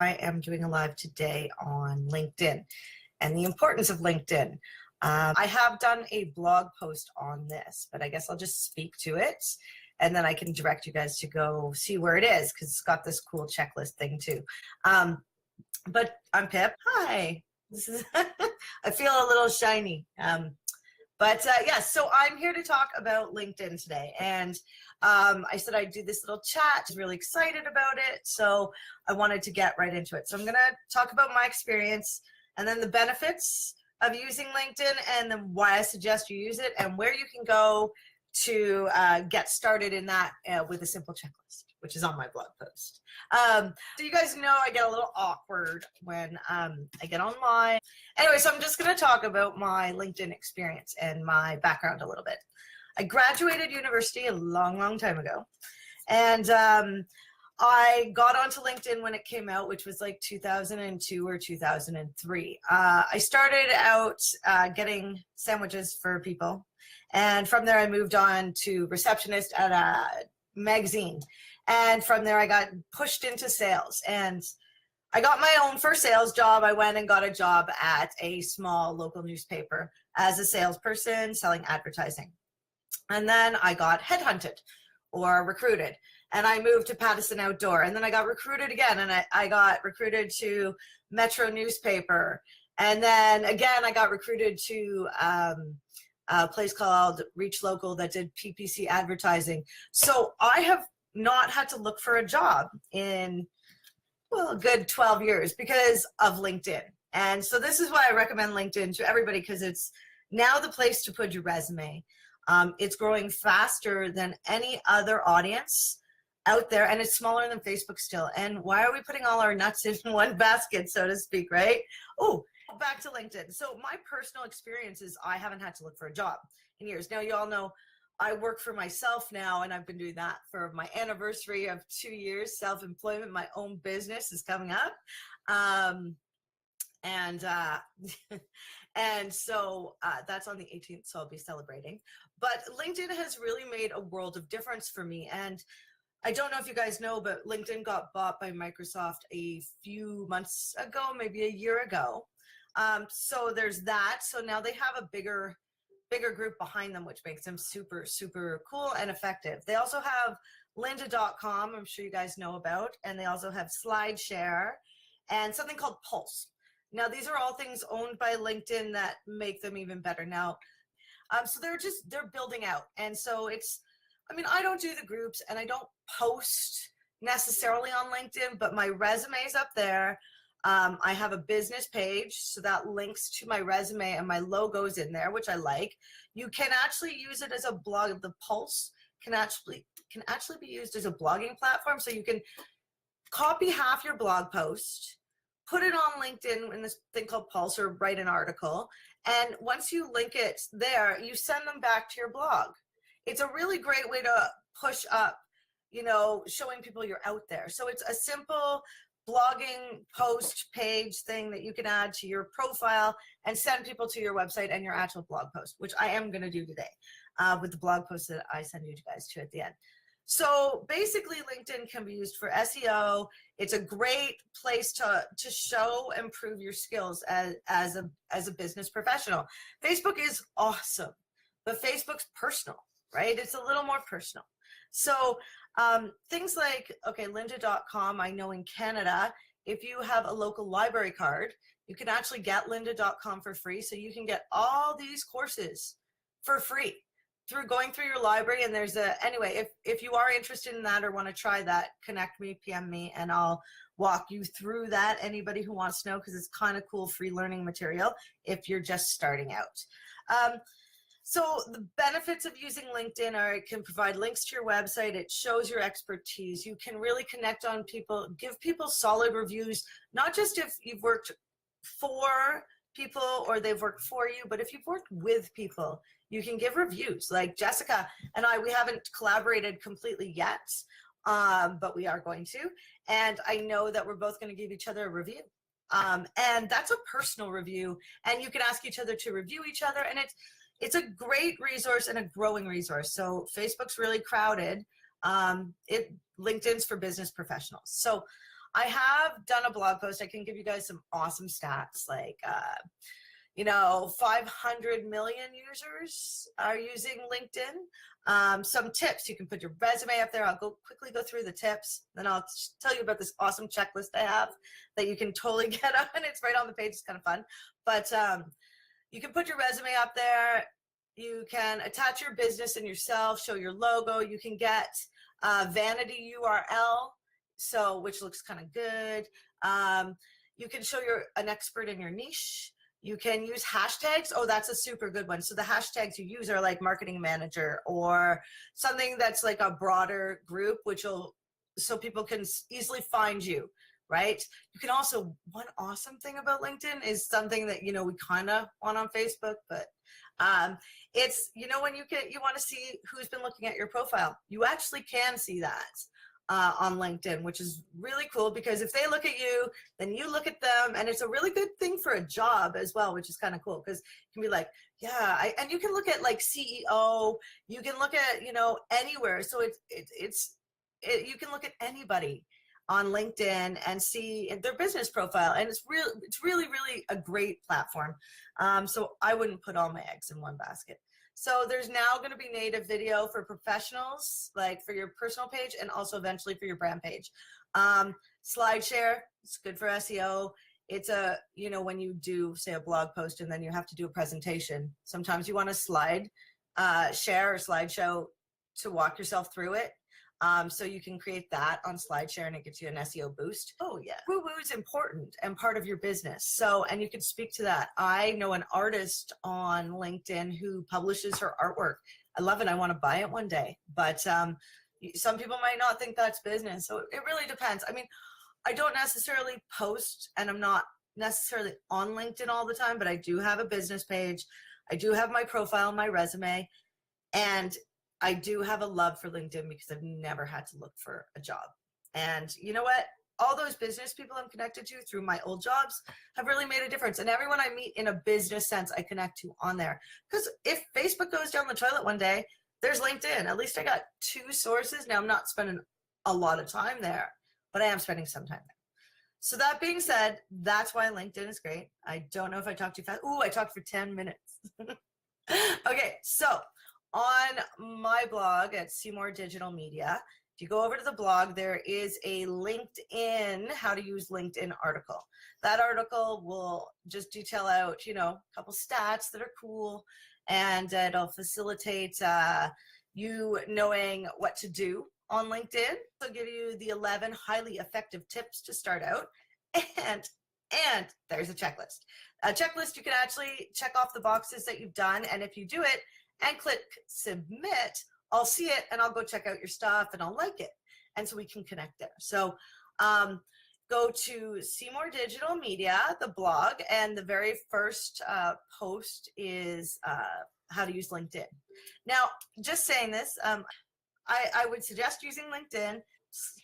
I am doing a live today on LinkedIn and the importance of LinkedIn. I have done a blog post on this, but I guess I'll just speak to it and then I can direct you guys to go see where it is because it's got this cool checklist thing too. But I'm Pip. Hi. This is I feel a little shiny. Yes, so I'm here to talk about LinkedIn today. And I said I'd do this little chat, really excited about it. So I wanted to get right into it. So I'm going to talk about my experience and then the benefits of using LinkedIn and then why I suggest you use it and where you can go to get started in that with a simple checklist, which is on my blog post. So you guys know I get a little awkward when I get online. Anyway, so I'm just going to talk about my LinkedIn experience and my background a little bit. I graduated university a long time ago, and I got onto LinkedIn when it came out, which was like 2002 or 2003. I started out getting sandwiches for people, and from there I moved on to receptionist at a magazine. And from there I got pushed into sales, and I got my own first sales job. I went and got a job at a small local newspaper as a salesperson selling advertising. And then I got headhunted or recruited, and I moved to Pattison Outdoor, and then I got recruited again, and I got recruited to Metro newspaper, and then again I got recruited to a place called Reach Local that did PPC advertising. So I have not had to look for a job in, well, a good 12 years because of LinkedIn. And so this is why I recommend LinkedIn to everybody, because it's now the place to put your resume. It's growing faster than any other audience out there, and it's smaller than Facebook still. And why are we putting all our nuts in one basket, so to speak, right? Oh, back to LinkedIn. So my personal experience is I haven't had to look for a job in years. Now, you all know I work for myself now, and I've been doing that for my anniversary of 2 years, self-employment. My own business is coming up. And so that's on the 18th, so I'll be celebrating. But LinkedIn has really made a world of difference for me. And I don't know if you guys know, but LinkedIn got bought by Microsoft a few months ago, maybe a year ago. So there's that. So now they have a bigger group behind them, which makes them super cool and effective. They also have lynda.com, I'm sure you guys know about, and they also have SlideShare and something called Pulse. Now, these are all things owned by LinkedIn that make them even better. Now, so they're building out. And so I don't do the groups and I don't post necessarily on LinkedIn, but my resume's up there. I have a business page, so that links to my resume and my logo's in there, which I like. You can actually use it as a blog. The Pulse can actually be used as a blogging platform. So you can copy half your blog post, put it on LinkedIn in this thing called Pulse, or write an article. And once you link it there, you send them back to your blog. It's a really great way to push up, showing people you're out there. So it's a simple blogging post page thing that you can add to your profile and send people to your website and your actual blog post, which I am going to do today with the blog post that I send you guys to at the end. So basically, LinkedIn can be used for SEO. It's a great place to show and prove your skills as a business professional. Facebook is awesome, but Facebook's personal, right? It's a little more personal. So things like, lynda.com, I know in Canada, if you have a local library card, you can actually get lynda.com for free. So you can get all these courses for free through going through your library. And anyway, if you are interested in that or want to try that, connect me, PM me, and I'll walk you through that. Anybody who wants to know, because it's kind of cool free learning material if you're just starting out. So the benefits of using LinkedIn are it can provide links to your website. It shows your expertise. You can really connect on people, give people solid reviews, not just if you've worked for people or they've worked for you, but if you've worked with people, you can give reviews. Like Jessica and I, we haven't collaborated completely yet, but we are going to. And I know that we're both going to give each other a review. And that's a personal review. And you can ask each other to review each other. And it's a great resource and a growing resource. So Facebook's really crowded. LinkedIn's for business professionals. So I have done a blog post. I can give you guys some awesome stats, like, you know, 500 million users are using LinkedIn. Some tips, you can put your resume up there. I'll quickly go through the tips. Then I'll tell you about this awesome checklist I have that you can totally get on. It's right on the page. It's kind of fun. But you can put your resume up there. You can attach your business and yourself, show your logo. You can get vanity URL, so which looks kind of good. You can show you're an expert in your niche. You can use hashtags. Oh, that's a super good one. So the hashtags you use are like marketing manager or something that's like a broader group, which will, so people can easily find you, right? You can also, one awesome thing about LinkedIn is something that, you know, we kind of want on Facebook, but it's, you know, when you want to see who's been looking at your profile, you actually can see that on LinkedIn, which is really cool, because if they look at you, then you look at them, and it's a really good thing for a job as well, which is kind of cool, because you can be like, yeah, and you can look at like CEO, you can look at, you know, anywhere. So you can look at anybody on LinkedIn and see their business profile, and it's really a great platform. So I wouldn't put all my eggs in one basket. So there's now going to be native video for professionals, like for your personal page, and also eventually for your brand page. SlideShare, it's good for SEO. It's a, you know, when you do say a blog post and then you have to do a presentation, sometimes you want to share or slideshow to walk yourself through it. So you can create that on SlideShare, and it gives you an SEO boost. Oh yeah, woo-woo is important and part of your business. So, and you can speak to that. I know an artist on LinkedIn who publishes her artwork. I love it. I want to buy it one day, but some people might not think that's business. So it really depends. I mean, I don't necessarily post, and I'm not necessarily on LinkedIn all the time, but I do have a business page. I do have my profile, my resume, and I do have a love for LinkedIn because I've never had to look for a job. And you know what? All those business people I'm connected to through my old jobs have really made a difference. And everyone I meet in a business sense, I connect to on there. Because if Facebook goes down the toilet one day, there's LinkedIn. At least I got two sources. Now I'm not spending a lot of time there, but I am spending some time there. So that being said, that's why LinkedIn is great. I don't know if I talked too fast. Ooh, I talked for 10 minutes. Okay, so on my blog at Seymour Digital Media, if you go over to the blog, there is a LinkedIn, how to use LinkedIn article. That article will just detail out, you know, a couple stats that are cool, and it'll facilitate you knowing what to do on LinkedIn. It'll give you the 11 highly effective tips to start out, and there's a checklist. A checklist, you can actually check off the boxes that you've done, and if you do it and click submit, I'll see it and I'll go check out your stuff and I'll like it. And so we can connect there. So go to Seymour Digital Media, the blog, and the very first post is how to use LinkedIn. Now, just saying this, I would suggest using LinkedIn. It's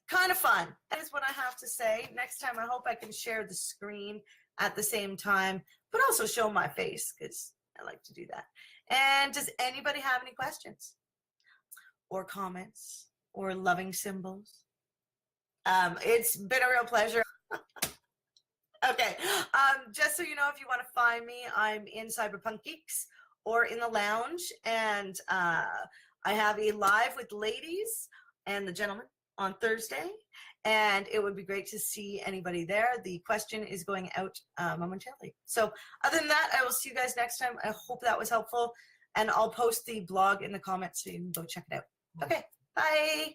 kind of fun. That is what I have to say. Next time, I hope I can share the screen at the same time, but also show my face, because I like to do that. And does anybody have any questions or comments or loving symbols? It's been a real pleasure. Okay, just so you know, if you want to find me, I'm in Cyberpunk Geeks or in the lounge, and I have a live with ladies and the gentlemen on Thursday, and it would be great to see anybody there. The question is going out momentarily. So other than that, I will see you guys next time. I hope that was helpful, and I'll post the blog in the comments so you can go check it out. Okay, bye.